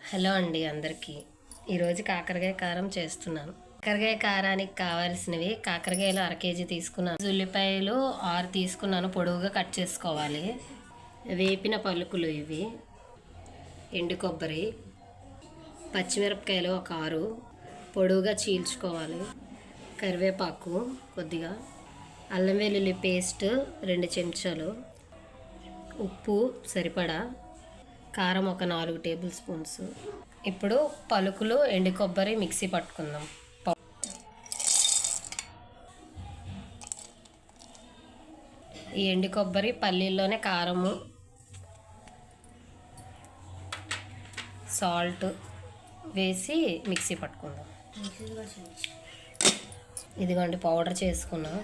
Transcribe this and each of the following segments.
Hello అండి అందరికీ. ఈరోజు కాకరకాయ కారం చేస్తున్నాను. కాకరకాయ కారానికి కావాల్సినవి కాకరకాయలు 1/2 కేజీ తీసుకున్నాను. ఉల్లిపాయలు 6 తీసుకున్నాను, పొడవుగా కట్ చేసుకోవాలి. వేపిన పలుకులు ఇవి, ఎండు కొబ్బరి, పచ్చిమిరపకాయలు ఒక 6 పొడవుగా చీల్చుకోవాలి, కరివేపాకు కొద్దిగా, అల్లం వెల్లుల్లి పేస్ట్ 2 చెంచాలు, ఉప్పు సరిపడా, కారం ఒక 4 టేబుల్ స్పూన్స్. ఇప్పుడు పలుకులు ఎండు కొబ్బరి మిక్సీ పట్టుకుందాం. ఈ ఎండు కొబ్బరి పల్లీల్లోనే కారము, సాల్ట్ వేసి మిక్సీ పట్టుకుందాం. ఇదిగోండి పౌడర్ చేసుకున్నాం,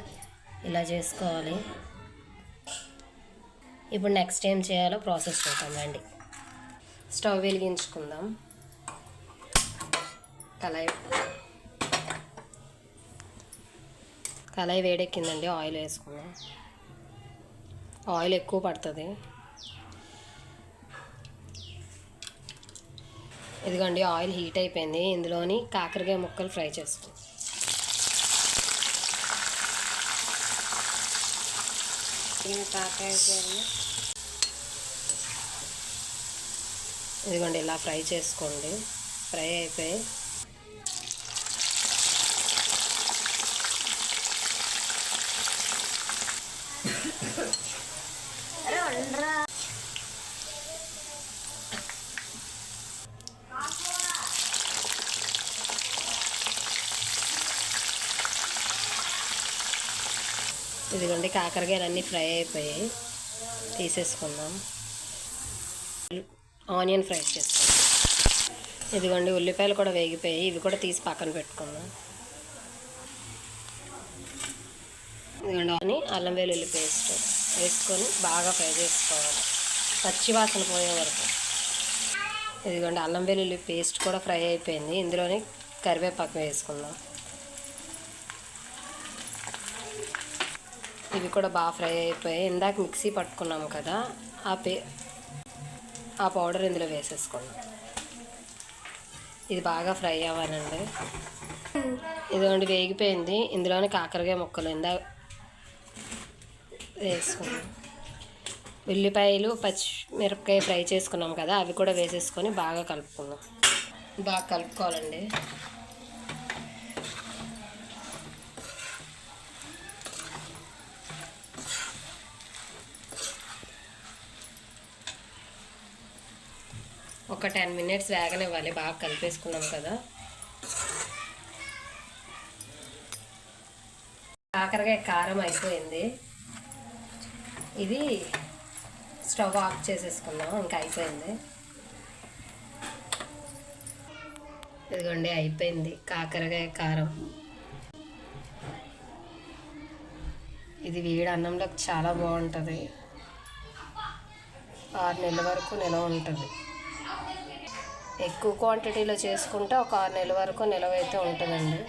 ఇలా చేసుకోవాలి. ఇప్పుడు నెక్స్ట్ ఏం చేయాలో ప్రాసెస్ చూద్దాం రండి. స్టవ్ వెలిగించుకుందాం. కళాయి వేడెక్కిందండి, ఆయిల్ వేసుకుందాం. ఆయిల్ ఎక్కువ పడుతుంది. ఇదిగోండి ఆయిల్ హీట్ అయిపోయింది. ఇందులోని కాకరకాయ ముక్కలు ఫ్రై చేసుకుందాం. ఇదిగోండి ఇలా ఫ్రై చేసుకోండి. ఫ్రై అయిపోయి ఇదిగోండి కాకరకాయలు అన్నీ ఫ్రై అయిపోయాయి, తీసేసుకుందాం. ఆనియన్ ఫ్రై చేసుకుందాం. ఇదిగోండి ఉల్లిపాయలు కూడా వేగిపోయాయి, ఇవి కూడా తీసి పక్కన పెట్టుకుందాం. ఇదిగోండి అల్లం వెల్లుల్లి పేస్ట్ వేసుకొని బాగా ఫ్రై చేసుకోవాలి, పచ్చి వాసన పోయే వరకు. ఇదిగోండి అల్లం వెల్లుల్లి పేస్ట్ కూడా ఫ్రై అయిపోయింది. ఇందులోనే కరివేపాకు వేసుకుందాం. ఇవి కూడా బాగా ఫ్రై అయిపోయాయి. ఇందాక మిక్సీ పట్టుకున్నాము కదా, ఆ పౌడర్ ఇందులో వేసేసుకోండి. ఇది బాగా ఫ్రై అవ్వాలండి. ఇదిగోండి వేగిపోయింది. ఇందులోనే కాకరకాయ ముక్కలు ఇందాక వేసుకున్నాం. ఉల్లిపాయలు పచ్చిమిరపకాయ ఫ్రై చేసుకున్నాం కదా, అవి కూడా వేసేసుకొని బాగా కలుపుకుందాం. బాగా కలుపుకోవాలండి. ఒక 10 మినిట్స్ వేగనివ్వాలి. బాగా కలిపేసుకున్నాం కదా. కాకరకాయ కారం అయిపోయింది. ఇది స్టవ్ ఆఫ్ చేసేసుకుందాం, ఇంకా అయిపోయింది. ఇదిగోండి అయిపోయింది కాకరకాయ కారం. ఇది వేడి అన్నంలోకి చాలా బాగుంటుంది. 6 నెలల వరకు నిలవ ఉంటుంది. ఎక్కువ క్వాంటిటీలో చేసుకుంటే ఒక 6 నెలల వరకు నిలవ అయితే ఉంటుందండి.